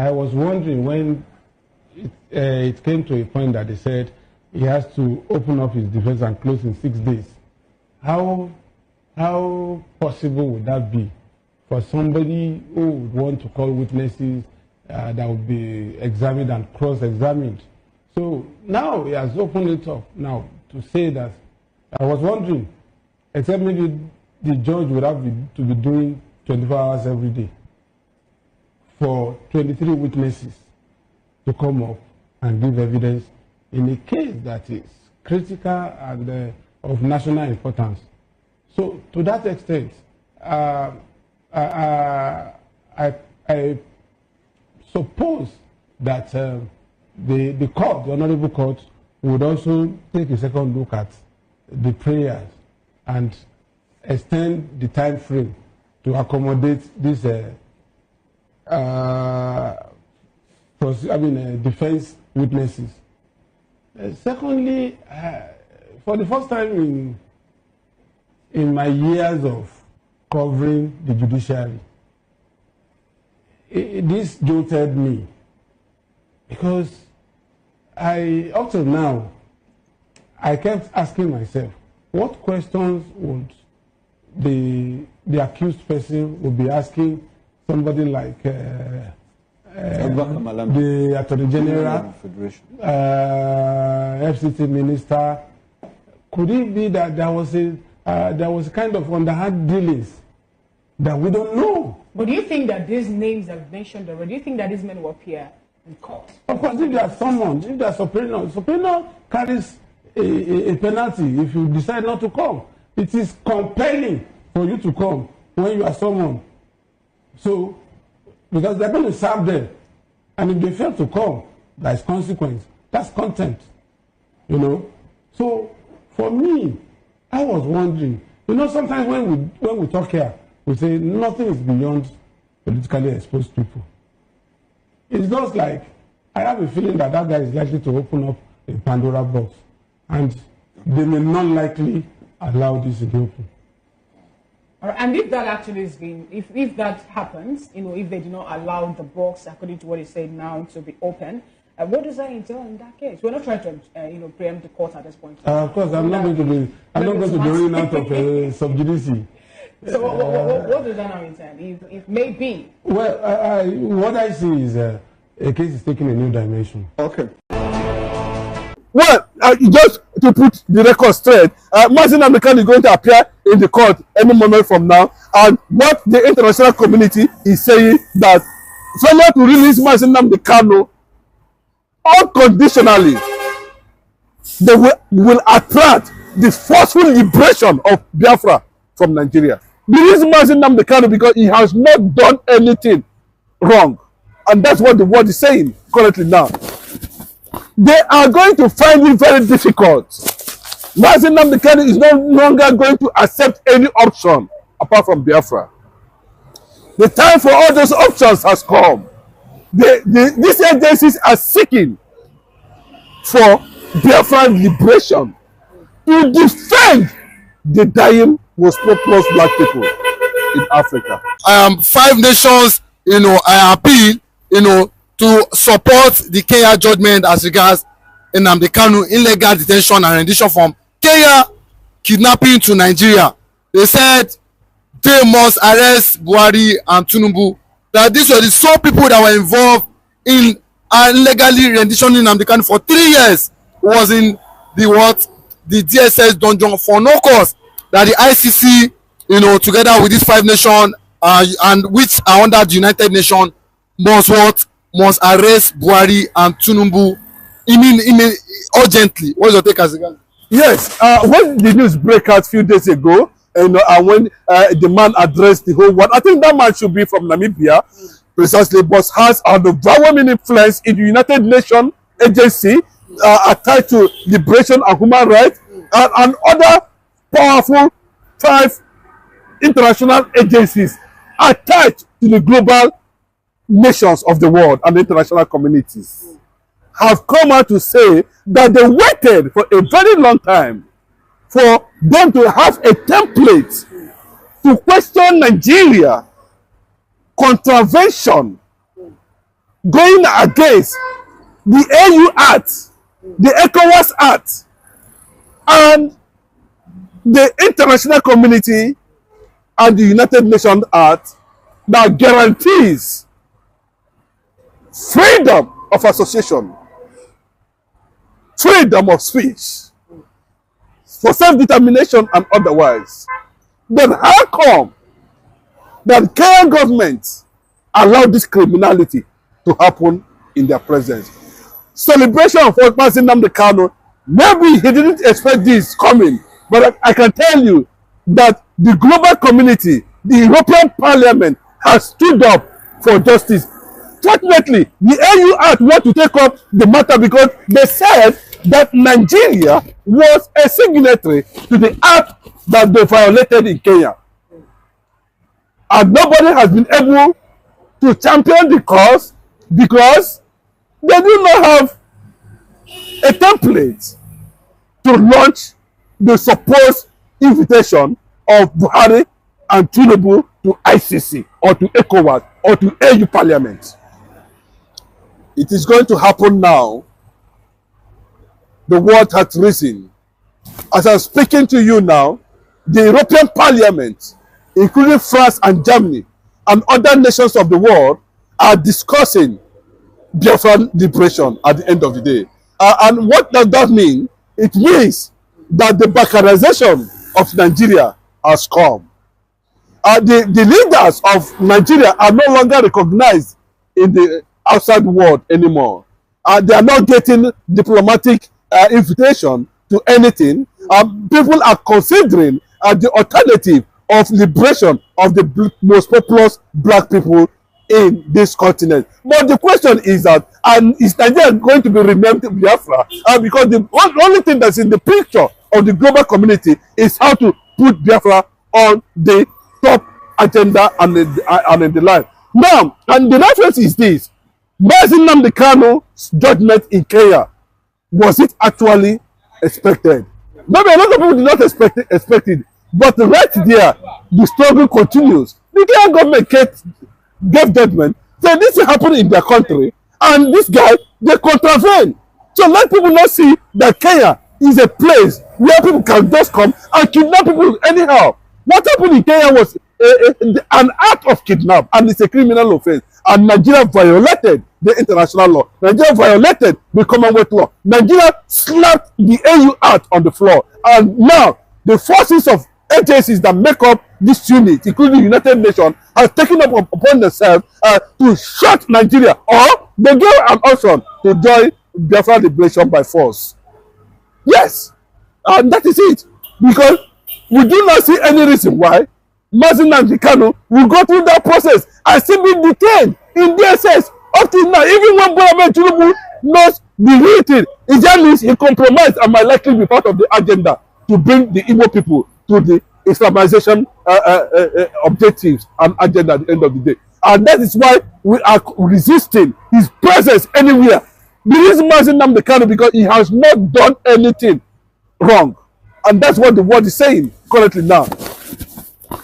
I was wondering when it came to a point that they said he has to open up his defense and close in 6 days. How possible would that be for somebody who would want to call witnesses that would be examined and cross-examined? So now he has opened it up now to say that. I was wondering, except maybe the judge would have to be doing 24 hours every day for 23 witnesses to come up and give evidence in a case that is critical and of national importance. So to that extent, I suppose that the court, the honorable court, would also take a second look at the prayers and extend the time frame to accommodate this defense witnesses. Secondly, for the first time in my years of covering the judiciary, this jolted me, because up till now, I kept asking myself, what questions would the accused person would be asking somebody like the Attorney General, FCT Minister? Could it be that there was kind of underhand dealings that we don't know? But do you think that these names I've mentioned already, do you think that these men will appear in court? Of course, if there are someone, if there are subpoena carries a penalty if you decide not to come. It is compelling for you to come when you are someone. So, because they're going to serve them. And if they fail to come, there is consequence. That's contempt. You know? So, for me, I was wondering, sometimes when we talk here, we say nothing is beyond politically exposed people. It's just like, I have a feeling that guy is likely to open up a Pandora box. And they may not likely allow this to be open. And if that actually is being, if that happens, if they do not allow the box, according to what he said now, to be open, what does that entail in that case? We're not trying to, preempt the court at this point. Of course, I'm not going to be running out of sub judice. So what does that now entail? If maybe. Well, what I see is a case is taking a new dimension. Okay. Well, just to put the record straight, Nnamdi Kanu is going to appear in the court any moment from now, and what the international community is saying that failure to release Nnamdi Kanu unconditionally, they will attract the forceful liberation of Biafra from Nigeria. Release Nnamdi Kanu because he has not done anything wrong, and that's what the world is saying currently now. They are going to find it very difficult. Nnamdi Kanu is no longer going to accept any option apart from Biafra. The time for all those options has come. These agencies are seeking for Biafra liberation to defend the dying, most populous black people in Africa. 5 nations, I appeal, to support the Kenya judgment as regards Nnamdi Kanu illegal detention and rendition from Kenya kidnapping to Nigeria. They said they must arrest Buhari and Tinubu. That these were the sole people that were involved in illegally renditioning Nnamdi Kanu for 3 years. Was in the DSS dungeon for no cause. That the ICC, together with these 5 nations and which are under the United Nations, must arrest Buhari and Tinubu urgently. What is your take as a guy? Yes, when the news broke out a few days ago, and when the man addressed the whole world, I think that man should be from Namibia, precisely, but has an overwhelming influence in the United Nations agency attached to liberation and human rights, and other powerful 5 international agencies attached to the global nations of the world and the international communities have come out to say that they waited for a very long time for them to have a template to question Nigeria contravention going against the AU Act, the ECOWAS Act, and the international community and the United Nations Act that guarantees freedom of association, freedom of speech, for self-determination and otherwise. Then how come that Kenyan government allowed this criminality to happen in their presence? Celebration of passing Nnamdi Kanu, maybe he didn't expect this coming, but I can tell you that the global community, the European Parliament, has stood up for justice. Fortunately, the AU Act want to take up the matter because they said that Nigeria was a signatory to the act that they violated in Kenya. And nobody has been able to champion the cause because they do not have a template to launch the supposed invitation of Buhari and Tinubu to ICC or to ECOWAS or to AU Parliament. It is going to happen now. The world has risen. As I'm speaking to you now, the European Parliament, including France and Germany and other nations of the world, are discussing Biafran liberation at the end of the day. And what does that mean? It means that the balkanization of Nigeria has come. The leaders of Nigeria are no longer recognized in the outside world anymore. They are not getting diplomatic invitation to anything. People are considering the alternative of liberation of the most populous black people in this continent. But the question is that, is Nigeria going to be renamed Biafra? Because the only thing that's in the picture of the global community is how to put Biafra on the top agenda and in the line. Now, and the reference is this: Nnamdi Kanu's judgment in Kenya, was it actually expected? Maybe a lot of people did not expect it, but right there, the struggle continues. The Kenyan government gave judgment, said this will happen in their country, and this guy, they contravene. So let people not see that Kenya is a place where people can just come and kidnap people anyhow. What happened in Kenya was an act of kidnap, and it's a criminal offense. And Nigeria violated the international law. Nigeria violated the Commonwealth law. Nigeria slapped the AU Act on the floor. And now, the forces of agencies that make up this unit, including the United Nations, have taken up upon themselves to shut Nigeria, or they gave an option to join Biafra liberation by force. Yes, and that is it. Because we do not see any reason why Nnamdi Kanu will go through that process and still be detained in DSS up till now. Even when Tinubu knows the real thing, it just means he compromised and might likely be part of the agenda to bring the Igbo people to the Islamization objectives and agenda at the end of the day. And that is why we are resisting his presence anywhere. The reason why Nnamdi Kanu, because he has not done anything wrong. And that's what the world is saying currently now.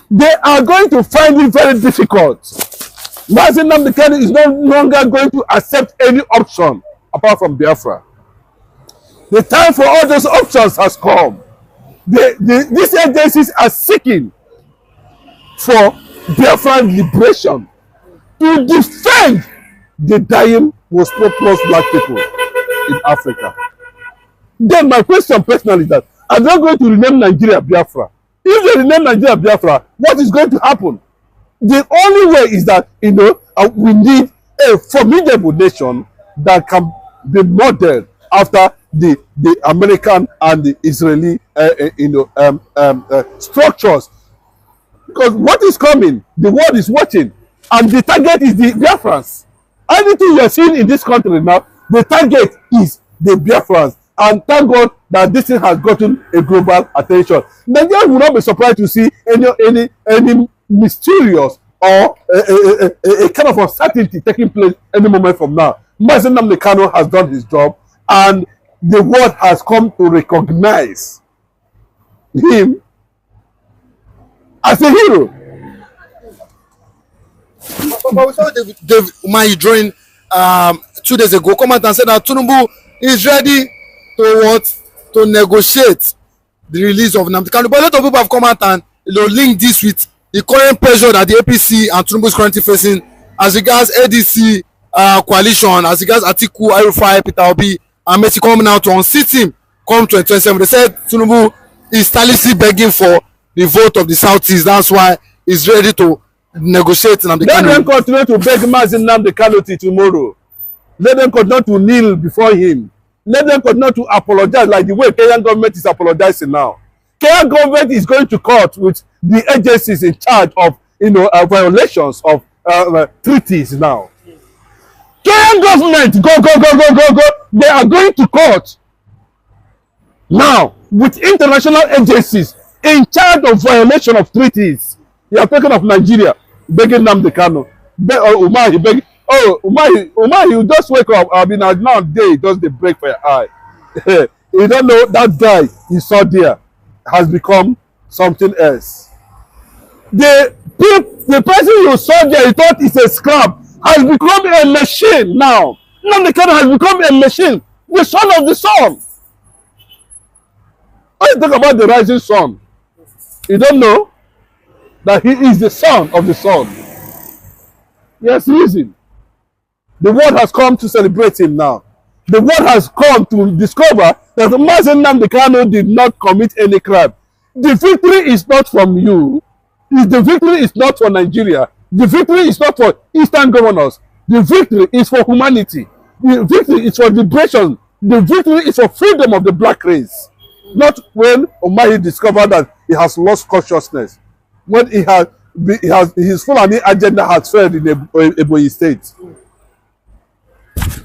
They are going to find it very difficult. Nnamdi Kanu is no longer going to accept any option apart from Biafra. The time for all those options has come. These agencies are seeking for Biafra liberation to defend the dying most populous black people in Africa. Then my question personally is that, are they going to rename Nigeria Biafra? If they rename Nigeria Biafra, what is going to happen? The only way is that, we need a formidable nation that can be modeled after the American and the Israeli structures. Because what is coming, the world is watching, and the target is the Biafrans. Anything you are seeing in this country now, the target is the Biafrans. And thank God that this thing has gotten a global attention. Nigerians will not be surprised to see any mysterious or a kind of uncertainty taking place any moment from now. Nnamdi Kanu has done his job, and the world has come to recognize him as a hero. But we saw David Umahi drawing 2 days ago come out and say that Tinubu is ready to what, to negotiate the release of Nnamdi Kanu. But a lot of people have come out and link this with the current pressure that the APC and Tinubu is currently facing as regards ADC coalition, as regards Atiku, El-Rufai, Peter Obi, and Messi coming out to unseat him come 2027. They said Tinubu is tirelessly begging for the vote of the Southeast. That's why he's ready to negotiate Nnamdi Kanu. Let them continue to beg Nnamdi Kanu till tomorrow. Let them continue to kneel before him. Let them continue to apologize like the way Kenyan government is apologizing now. Kenyan government is going to court with the agencies in charge of violations of treaties now. Kenyan government go. They are going to court now with international agencies in charge of violation of treaties. You are talking of Nigeria begging Nnamdi Kanu. Umahi begging. Oh, Umahi, you just wake up. I mean, now day just the break for your eye. You don't know that guy you saw there has become something else. The person you saw there, you thought is a scrap, has become a machine now. Nnamdi Kanu has become a machine, the son of the sun. When you talk about the rising sun, you don't know that he is the son of the sun. Yes, reason. The world has come to celebrate him now. The world has come to discover that Nnamdi Kanu did not commit any crime. The victory is not from you. The victory is not for Nigeria. The victory is not for Eastern governors. The victory is for humanity. The victory is for liberation. The victory is for freedom of the black race. Not when Umahi discovered that he has lost consciousness. When his Fulani agenda has failed in Ebonyi State.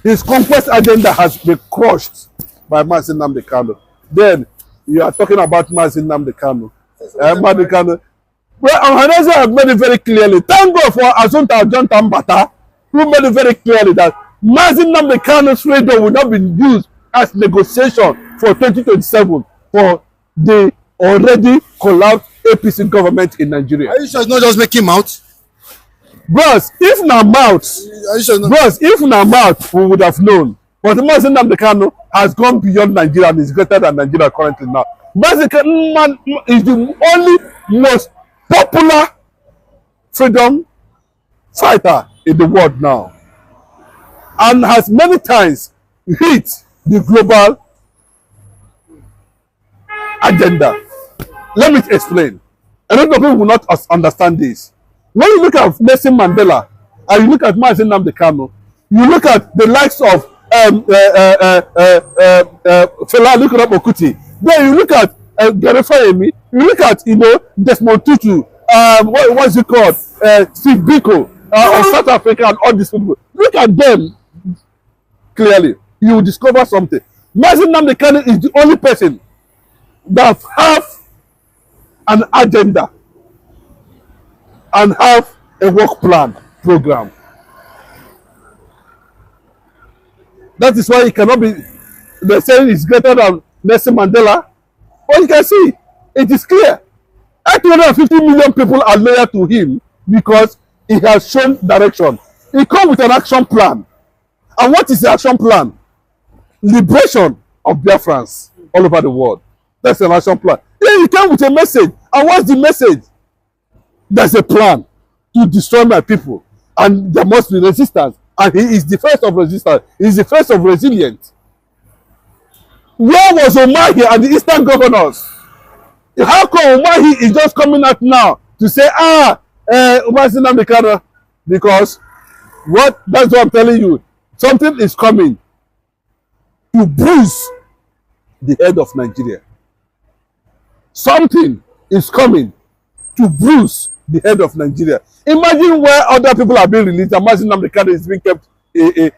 His conquest agenda has been crushed by Nnamdi Kanu. Then you are talking about Nnamdi Kanu. Nnamdi Kanu. Well, Ohaneze have made it very clearly. Thank God for Assunta John Tambata, who made it very clearly that Nnamdi Kanu's freedom will not be used as negotiation for 2027 for the already collapsed APC government in Nigeria. Are you sure it's not just making mouth? Bros, if na mouth, we would have known. But Nnamdi Kanu has gone beyond Nigeria and is greater than Nigeria currently now. Basically, man is the only most popular freedom fighter in the world now, and has many times hit the global agenda. Let me explain. A lot of people will not understand this. When you look at Nelson Mandela and you look at Nnamdi Kanu, you look at the likes of Fela Okuti, then you look at Gerefayemi, you look at Desmond Tutu, what's it called, Steve Biko of South Africa, and all these people. Look at them clearly. You will discover something. Nnamdi Kanu is the only person that have an agenda and have a work plan program. That is why he cannot be. They say he's greater than Nelson Mandela. But you can see, it is clear. 850 million people are loyal to him because he has shown direction. He comes with an action plan. And what is the action plan? Liberation of Biafrans all over the world. That's an action plan. Then he came with a message. And what's the message? There's a plan to destroy my people. And there must be resistance. And he is the first of resistance. He is the first of resilience. Where was Umahi and the Eastern governors? How come Umahi is just coming out now to say, Umahi Nnamdi Kanu? Because that's what I'm telling you. Something is coming to bruise the head of Nigeria. Something is coming to bruise the head of Nigeria. Imagine where other people are being released and Nnamdi Kanu is being kept in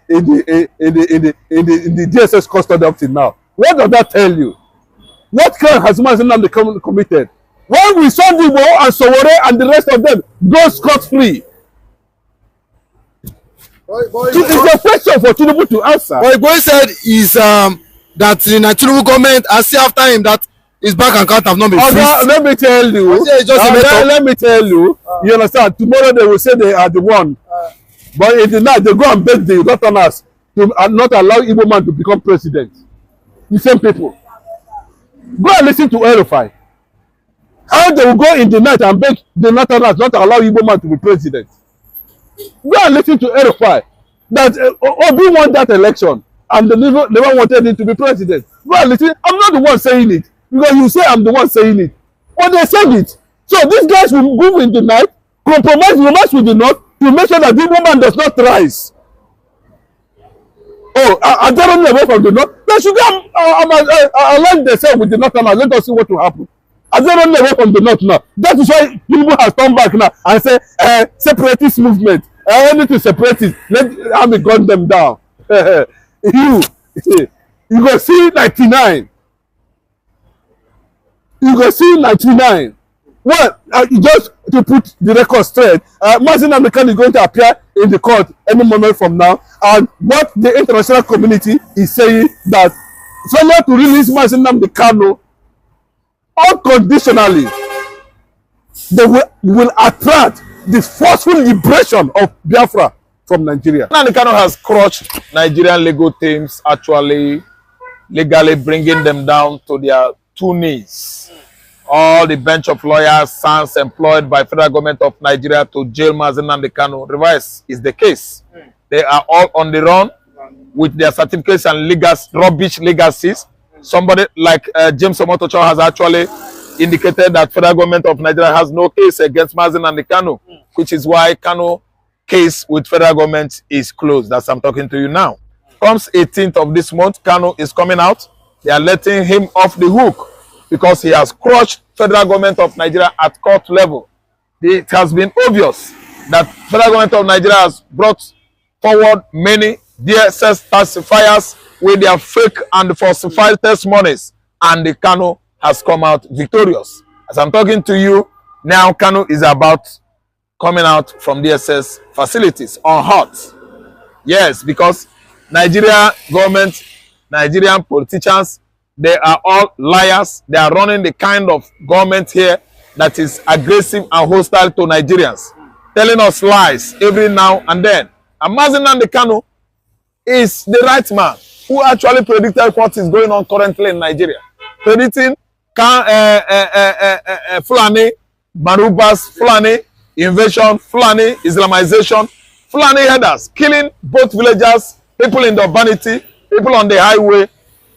the DSS custody up till now. What does that tell you? What crime has Nnamdi Kanu committed? When we saw the war and Sowore and the rest of them go scot-free. It's a question for Tinubu to answer. What Boy said is that the Tinubu government has seen after him that his bank account have not been freezed. Let me tell you. Let me tell you. You understand? Tomorrow they will say they are the one. But in the night, they go and beg the Northerners to not allow Igbo man to become president. The same people. Go and listen to Erifai. How they will go in the night and beg the Northerners not to allow Igbo man to be president. Go and listen to Erifai. That Obi won that election and they never wanted him to be president. Go and listen. I'm not the one saying it. Because you say I'm the one saying it. But they said it. So these guys will move in the night, compromise romance with the North to make sure that the woman does not rise. Oh, I don't run away from the North. They should go align themselves with the North and let us see what will happen. I don't run away from the North now. That is why people have come back now and say, separatist movement. I need to separate it. Let army gun them down. You go see 99. You go see 99. Well, just to put the record straight, Mazi Nnamdi Kanu is going to appear in the court any moment from now. And what the international community is saying that failure to release Mazi Nnamdi Kanu unconditionally, they will attract the forceful liberation of Biafra from Nigeria. Nnamdi Kanu has crushed Nigerian legal teams, actually legally bringing them down to their 2 knees. All the bench of lawyers, sons employed by federal government of Nigeria to jail Mazi Nnamdi Kanu. Reverse is the case. They are all on the run with their certificates and rubbish legacies. Somebody like James Omotocho has actually indicated that federal government of Nigeria has no case against Mazi Nnamdi Kanu, which is why Kanu case with federal government is closed. That's I'm talking to you now. Comes 18th of this month, Kanu is coming out. They are letting him off the hook because he has crushed federal government of Nigeria at court level. It has been obvious that federal government of Nigeria has brought forward many DSS testifiers with their fake and falsified testimonies, and the Kanu has come out victorious. As I'm talking to you now, Kanu is about coming out from DSS facilities on hot. Yes, because Nigeria government, Nigerian politicians, they are all liars. They are running the kind of government here that is aggressive and hostile to Nigerians, telling us lies every now and then. And Mazi Nnamdi Kanu is the right man who actually predicted what is going on currently in Nigeria. Predicting Fulani, Marubas, Fulani, invasion, Fulani, Islamization, Fulani headers, killing both villagers, people in the urbanity, people on the highway.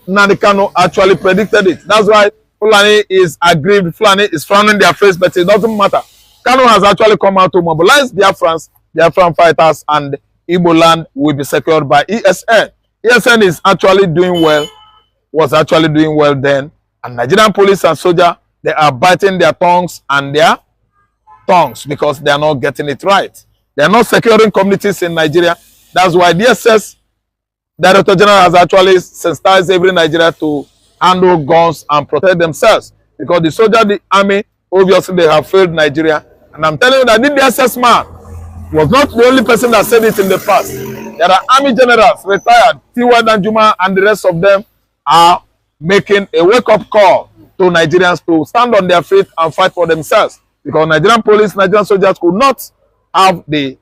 Nnamdi Kanu actually predicted it. That's why Fulani is aggrieved. Fulani is frowning their face, but it doesn't matter. Kanu has actually come out to mobilize Biafran fighters, and Igbo land will be secured by ESN. ESN is actually doing well, was actually doing well then. And Nigerian police and soldier, they are biting their tongues and their tongues because they are not getting it right. They are not securing communities in Nigeria. That's why DSS Director General has actually sensitized every Nigeria to handle guns and protect themselves. Because the soldier, the army, obviously they have failed Nigeria. And I'm telling you that the DSS man was not the only person that said it in the past. There are army generals, retired, T.Y. Danjuma and the rest of them are making a wake-up call to Nigerians to stand on their feet and fight for themselves. Because Nigerian police, Nigerian soldiers could not have the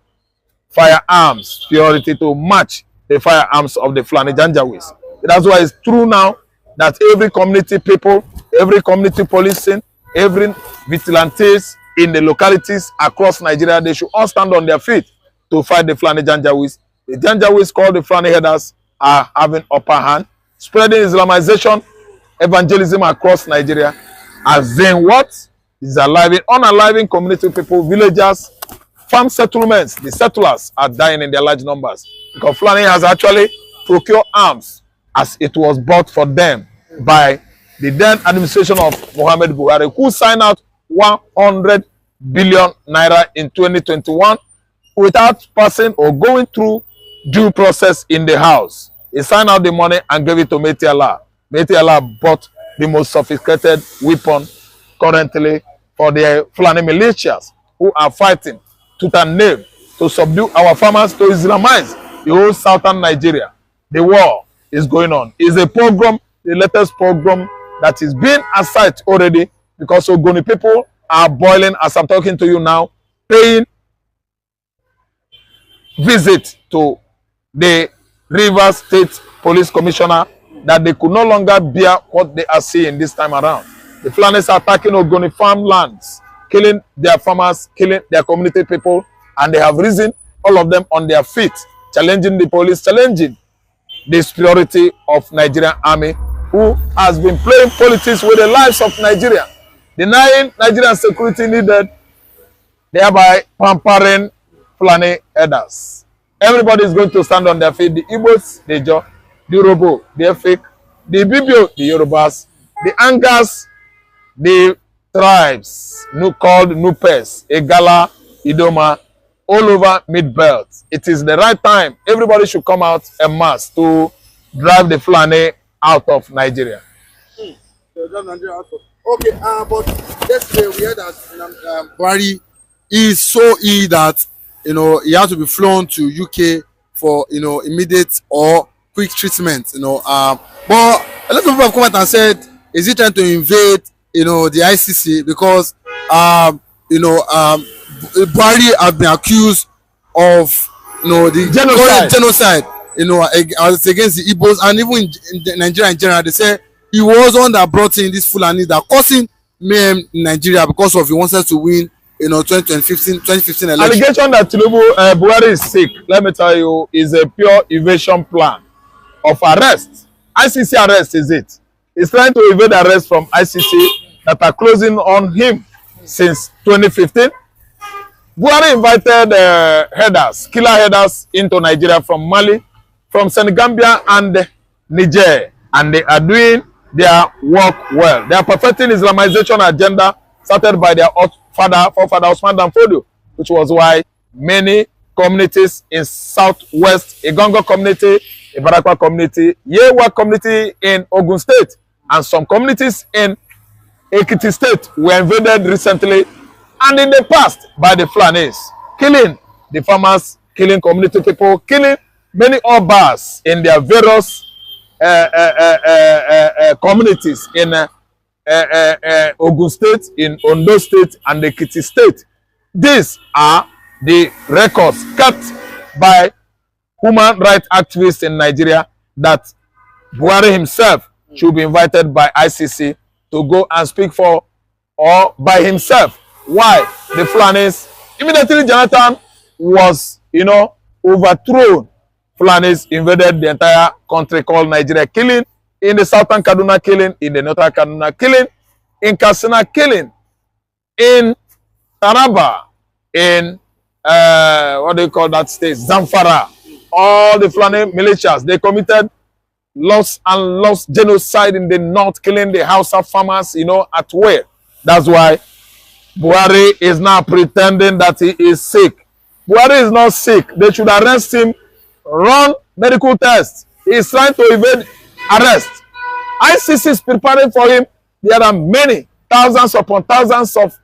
firearms purity to match the firearms of the Fulani Janjaweeds. That's why it's true now that every community people, every community policing, every vigilantes in the localities across Nigeria, they should all stand on their feet to fight the Fulani Janjaweeds. The Janjaweeds called the Fulani headers are having upper hand, spreading Islamization, evangelism across Nigeria. As in what? Is unaliving community people, villagers, farm settlements. The settlers are dying in their large numbers because Fulani has actually procured arms as it was bought for them by the then administration of Muhammad Buhari, who signed out 100 billion naira in 2021 without passing or going through due process in the house. He signed out the money and gave it to Meti Allah. Meti Allah bought the most sophisticated weapon currently for the Fulani militias who are fighting tooth and nail to subdue our farmers, to Islamize the whole southern Nigeria. The war is going on. It's a pogrom, the latest pogrom that is being at sight already because Ogoni people are boiling as I'm talking to you now, paying visit to the Rivers State Police Commissioner that they could no longer bear what they are seeing this time around. The Fulanis are attacking Ogoni farmlands, killing their farmers, killing their community people, and they have risen, all of them on their feet, challenging the police, challenging the superiority of Nigerian army, who has been playing politics with the lives of Nigeria, denying Nigerian security needed, thereby pampering Fulani herders. Everybody is going to stand on their feet. The Igbos, the Jo, the Yoruba, the Efik, the Ibibio, the Yorubas, the Angas, the tribes called Nupes, Egala, Idoma, all over Mid-Belt. It is the right time. Everybody should come out en masse to drive the Fulani out of Nigeria. Okay, but yesterday we heard that Buhari is so ill that he had to be flown to UK for immediate or quick treatment. But a lot of people have come out and said, is he trying to invade the ICC because Buhari has been accused of the genocide against the Igbos, and even in Nigeria in general. They say he was one that brought in this Fulani that causing mayhem in Nigeria because of he wanted to win 2015 election. Allegation that Tinubu Buhari is sick, let me tell you, is a pure evasion plan of arrest. ICC arrest is it. He's trying to evade arrest from ICC that are closing on him since 2015. Buhari invited killer headers into Nigeria from Mali, from Senegambia and Niger, and they are doing their work well. They are perfecting Islamization agenda started by their forefather Osman Danfodio, which was why many communities in southwest, Igongo community, Ibarakwa community, Yewa community in Ogun State, and some communities in Ekiti State were invaded recently and in the past by the Fulanis, killing the farmers, killing community people, killing many Obas in their various communities in Ogun State, in Ondo State, and Ekiti State. These are the records kept by human rights activists in Nigeria that Buhari himself should be invited by ICC to go and speak for or by himself. Why the Fulanis? Immediately Jonathan was, overthrown. Fulanis invaded the entire country called Nigeria, killing in the southern Kaduna, killing in the northern Kaduna, killing in Katsina, killing in Taraba, in what do you call that state? Zamfara. All the Fulani militias, they committed loss genocide in the north, killing the Hausa farmers, at where. That's why Buhari is now pretending that he is sick. Buhari is not sick. They should arrest him, run medical tests. He is trying to evade arrest. ICC is preparing for him. There are many, thousands upon thousands of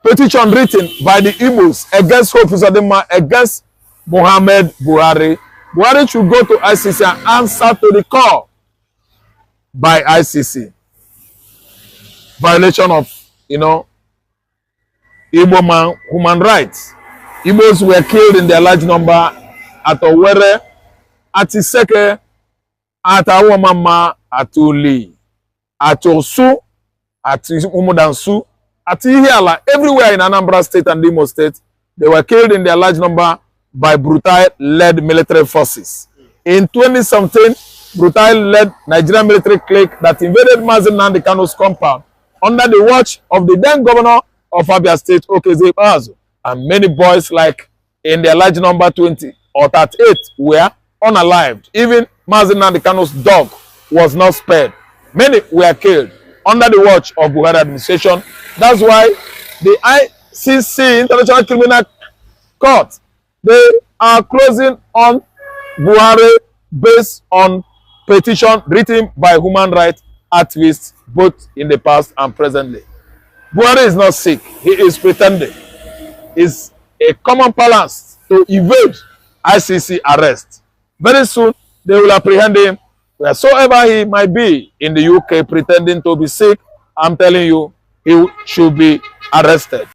petition written by the Igbos against Hope Uzodinma, against Muhammad Buhari. Buhari should go to ICC and answer to the call by ICC. Violation of, Igbo man human rights. Igbos were killed in their large number at Owerri, at Iseke, at Awomama, at Uli, at Osu, at Umudansu, at Ihiala, everywhere in Anambra State and Imo State. They were killed in their large number by Brutai-led military forces. In 2017, Brutai-led Nigerian military clique that invaded Nnamdi Kanu's compound under the watch of the then governor of Abia State, Okezie Ikpeazu, and many boys, like in their large number 20 or 38, were unalived. Even Nnamdi Kanu's dog was not spared. Many were killed under the watch of Buhari administration. That's why the ICC, International Criminal Court, they are closing on Buhari based on petition written by human rights activists both in the past and presently. Buhari is not sick. He is pretending. It's a common balance to evade ICC arrest. Very soon, they will apprehend him wheresoever he might be in the UK pretending to be sick. I'm telling you, he should be arrested.